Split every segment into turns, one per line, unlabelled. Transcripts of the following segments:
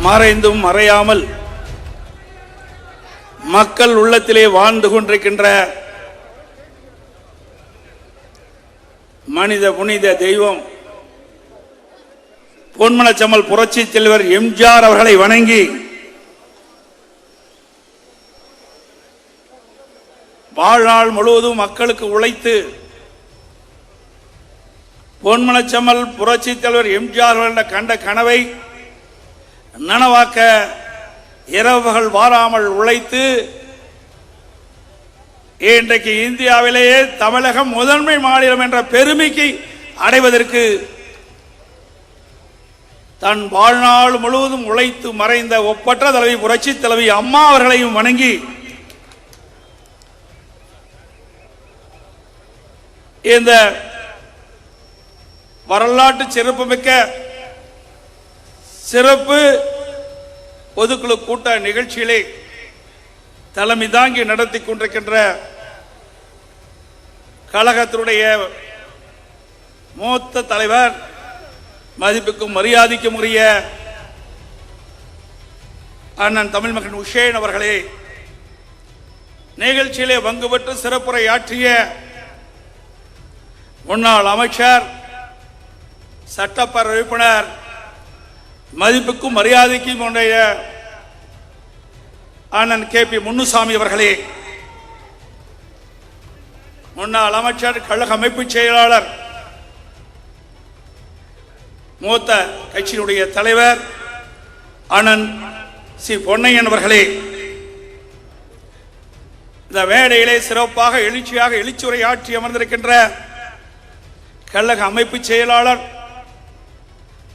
மறைந்தும் மறையாமல் மக்கள் உள்ளத்திலே வாழ்ந்து கொண்டிருக்கின்ற மனித புனித தெய்வம் பொன்மனச்சம்மல் புரட்சி தலைவர் எம்ஜிஆர் அவர்களை வணங்கி வாழ்நாள் முழுவதும் மக்களுக்கு உழைத்து பொன்மனச்சம்மல் புரட்சி தலைவர் எம்ஜிஆர் அவர்கள் கண்ட கனவை நனவாக்க இரவுகள் வாராமல் உழைத்து இன்றைக்கு இந்தியாவிலேயே தமிழகம் முதன்மை மாநிலம் என்ற பெருமைக்கு அடைவதற்கு தன் வாழ்நாள் முழுவதும் உழைத்து மறைந்த ஒப்பற்ற தலைவி புரட்சி தலைவி அம்மா அவர்களையும் வணங்கி இந்த வரலாற்று சிறப்புமிக்க சிறப்பு பொதுக்குழு கூட்ட நிகழ்ச்சியிலே தலைமை தாங்கி நடத்தி கொண்டிருக்கின்ற கழகத்தினுடைய மூத்த தலைவர் மதிப்புக்கும் மரியாதைக்கும் உரிய அண்ணன் தமிழ் மகன் உஷேன் அவர்களே, நிகழ்ச்சியிலே பங்கு பெற்று சிறப்புரையாற்றிய முன்னாள் அமைச்சர் சட்டப்பேரவை உறுப்பினர் மதிப்புக்கும் மரியாதைக்கும் உடைய அண்ணன் KP முன்னுசாமி அவர்களே, முன்னாள் அமைச்சர் கழக அமைப்பு செயலாளர் மூத்த கட்சியினுடைய தலைவர் அண்ணன் சி பொன்னையன் அவர்களே, இந்த மேடையிலே சிறப்பாக எழுச்சியாக எழுச்சியுரையாற்றி அமர்ந்திருக்கின்ற கழக அமைப்பு செயலாளர்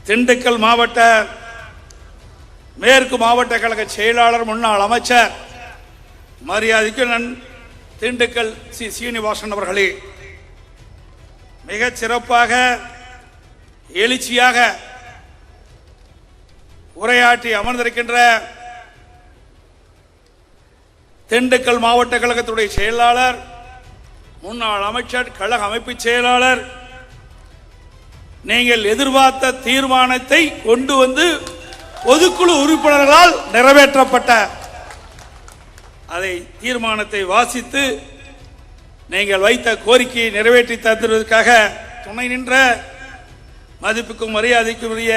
திண்டுக்கல் மாவட்ட மேற்கு மாவட்ட கழக செயலாளர் முன்னாள் அமைச்சர் மரியாதைக்கு திண்டுக்கல் சி சீனிவாசன் அவர்களே, மிகச் சிறப்பாக எழுச்சியாக உரையாற்றி அமர்ந்திருக்கின்ற திண்டுக்கல் மாவட்ட கழகத்துடைய செயலாளர் முன்னாள் அமைச்சர் கழக அமைப்பு செயலாளர், நீங்கள் எதிர்பார்த்த தீர்மானத்தை கொண்டு வந்து பொதுக்குழு உறுப்பினர்களால் நிறைவேற்றப்பட்ட அதை தீர்மானத்தை வாசித்து நீங்கள் வைத்த கோரிக்கையை நிறைவேற்றி தருவதற்காக துணை நின்ற மதிப்புக்கும் மரியாதைக்கும் உரிய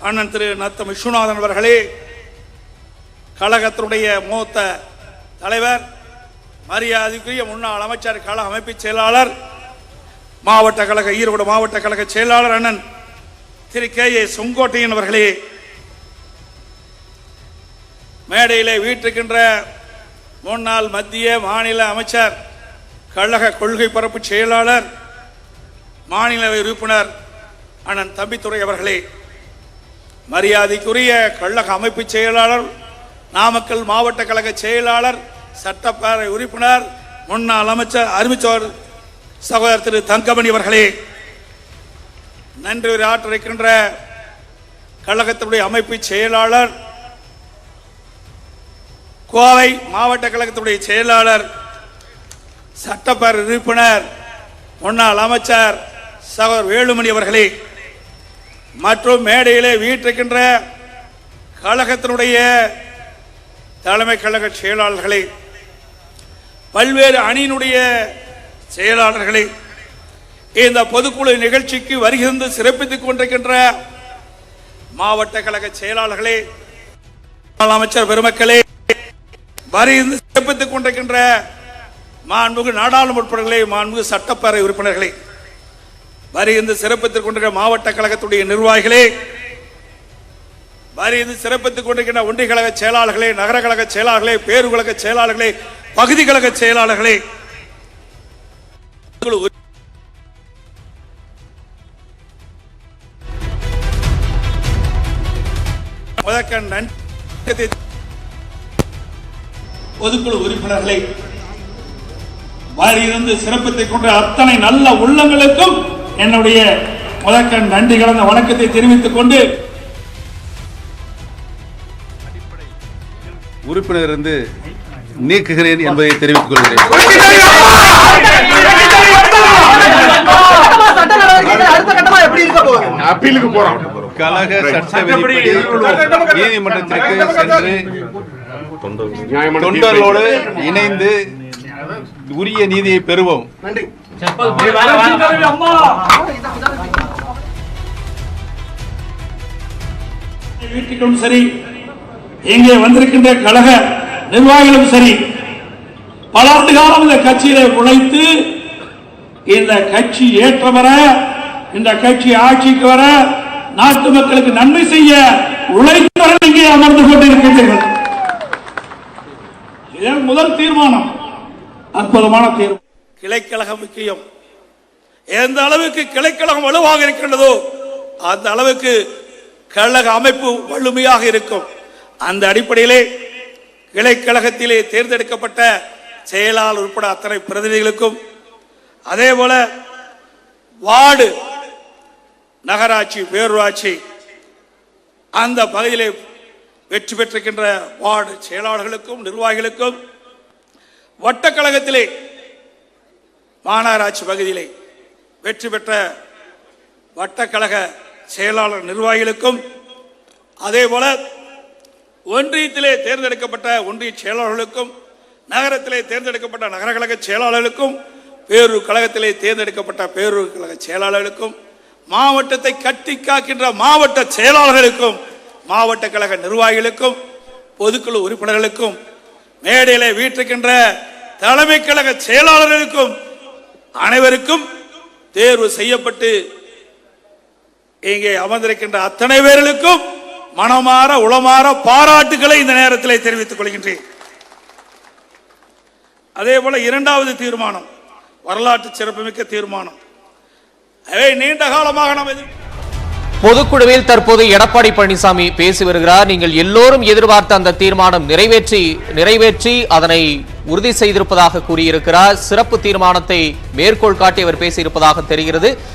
அண்ணன் திரு நத்தம் விஸ்வநாதன் அவர்களே, கழகத்தினுடைய மூத்த தலைவர் மரியாதைக்குரிய முன்னாள் அமைச்சர் கழக அமைப்பு செயலாளர் மாவட்ட கழக ஈரோடு மாவட்ட கழக செயலாளர் அண்ணன் திரு KA செங்கோட்டையன் அவர்களே, மேடையிலே வீட்டிருக்கின்ற முன்னாள் மத்திய மாநில அமைச்சர் கழக கொள்கை பரப்பு செயலாளர் மாநிலவை உறுப்பினர் அண்ணன் தம்பித்துறை அவர்களே, மரியாதைக்குரிய கழக அமைப்பு செயலாளர் நாமக்கல் மாவட்ட கழக செயலாளர் சட்டப்பேரவை உறுப்பினர் முன்னாள் அமைச்சர் அறிவிச்சோர் சகோதரர் திரு தங்கமணி அவர்களே, நன்றி உரையாற்றிருக்கின்ற கழகத்தினுடைய அமைப்பு செயலாளர் கோவை மாவட்ட கழகத்துடைய செயலாளர் சட்டப்பேரவை உறுப்பினர் முன்னாள் அமைச்சர் சகோதரர் வேலுமணி அவர்களே, மற்றும் மேடையிலே வீட்டிருக்கின்ற கழகத்தினுடைய தலைமை கழக செயலாளர்களே, பல்வேறு அணியினுடைய செயலாளர்களே, இந்த பொதுக்குழு நிகழ்ச்சிக்கு வருகின்ற சிறப்பித்துக் கொண்டிருக்கின்ற மாவட்ட கழக செயலாளர்களே, அமைச்சர் பெருமக்களே, வருகின்ற சிறப்பித்துக் கொண்டிருக்கின்ற மாண்புமிகு நாடாளுமன்ற உறுப்பினர்களே, மாண்புமிகு சட்டப்பேரவை உறுப்பினர்களே, வருகின்ற சிறப்பித்துக் கொண்டிருக்கிற மாவட்ட கழகத்துடைய நிர்வாகிகளே, வருகின்ற சிறப்பித்துக் கொண்டிருக்கின்ற ஒன்றிய கழக செயலாளர்களே, நகர கழக செயலாளர்களே, பேருகழக செயலாளர்களே, பகுதி கழக செயலாளர்களே, பொதுக்குழு உறுப்பினர்களை வாரியிருந்து சிறப்பித்துக் கொண்ட அத்தனை நல்ல உள்ளங்களுக்கும் என்னுடைய முதற்கண் நன்றி கலந்த வணக்கத்தை தெரிவித்துக் கொண்டு
உறுப்பினர் இருந்து நீக்குகிறேன் என்பதை தெரிவித்துக் கொள்கிறேன்.
அப்பீலுக்கு போறோம்.
கழக சட்ட விதிப்படி நீதிமன்றத்திற்கு சென்று தொண்டர்களோடு இணைந்து உரிய நீதியை பெறுவோம்.
வீட்டுக்கும் சரி, இங்கே வந்திருக்கின்ற கழக நிர்வாகிகளும் சரி, பல ஆண்டு காலம் இந்த கட்சியிலே உழைத்து இந்த கட்சி ஏற்ற வர, இந்த கட்சி ஆட்சிக்கு வர, நாட்டு மக்களுக்கு நன்மை செய்ய உழைத்தவர்கள் இங்கே அமர்ந்து கொண்டிருக்கின்றனர். இதன் முதல் தீர்மானம் அற்புதமான தீர்மானம். கிளைக்கழகம் முக்கியம். எந்த அளவுக்கு கிளைக்கழகம் வலுவாக இருக்கின்றதோ அந்த அளவுக்கு கழக அமைப்பு வலிமையாக இருக்கும். அந்த அடிப்படையிலே கிளைக்கழகத்திலே தேர்ந்தெடுக்கப்பட்ட செயலாளர் உட்பட அத்தனை பிரதிநிதிகளுக்கும், அதே போல வார்டு, நகராட்சி, பேரூராட்சி அந்த பகுதியிலே வெற்றி பெற்றிருக்கின்ற வார்டு செயலாளர்களுக்கும் நிர்வாகிகளுக்கும், வட்டக்கழகத்திலே மாநகராட்சி பகுதியிலே வெற்றி பெற்ற வட்டக்கழக செயலாளர் நிர்வாகிகளுக்கும், அதே போல ஒன்றியத்திலே தேர்ந்தெடுக்கப்பட்ட ஒன்றிய செயலாளர்களுக்கும், நகரத்திலே தேர்ந்தெடுக்கப்பட்ட நகரக்கழக செயலாளர்களுக்கும், பேரூர் கழகத்திலே தேர்ந்தெடுக்கப்பட்ட பேரூர் கழக செயலாளர்களுக்கும், மாவட்டத்தை கட்டி காக்கின்ற மாவட்ட செயலாளர்களுக்கும், மாவட்ட கழக நிர்வாகிகளுக்கும், பொதுக்குழு உறுப்பினர்களுக்கும், மேடையிலே வீட்டிருக்கின்ற தலைமை கழக செயலாளர்களுக்கும் அனைவருக்கும் தேர்வு செய்யப்பட்டு இங்கே அமர்ந்திருக்கின்ற அத்தனை பேர்களுக்கும் மனமாற உளமாற பாராட்டுகளை இந்த நேரத்தில் தெரிவித்துக் கொள்கின்றேன். அதே போல இரண்டாவது தீர்மானம் வரலாற்று சிறப்புமிக்க தீர்மானம். நீண்ட காலமாக நாம்
பொதுக்குழுவில் தற்போது எடப்பாடி பழனிசாமி பேசி வருகிறார். நீங்கள் எல்லோரும் எதிர்பார்த்த அந்த தீர்மானம் நிறைவேற்றி அதனை உறுதி செய்திருப்பதாக கூறியிருக்கிறார். சிறப்பு தீர்மானத்தை மேற்கோள் காட்டி அவர் பேசியிருப்பதாக தெரிகிறது.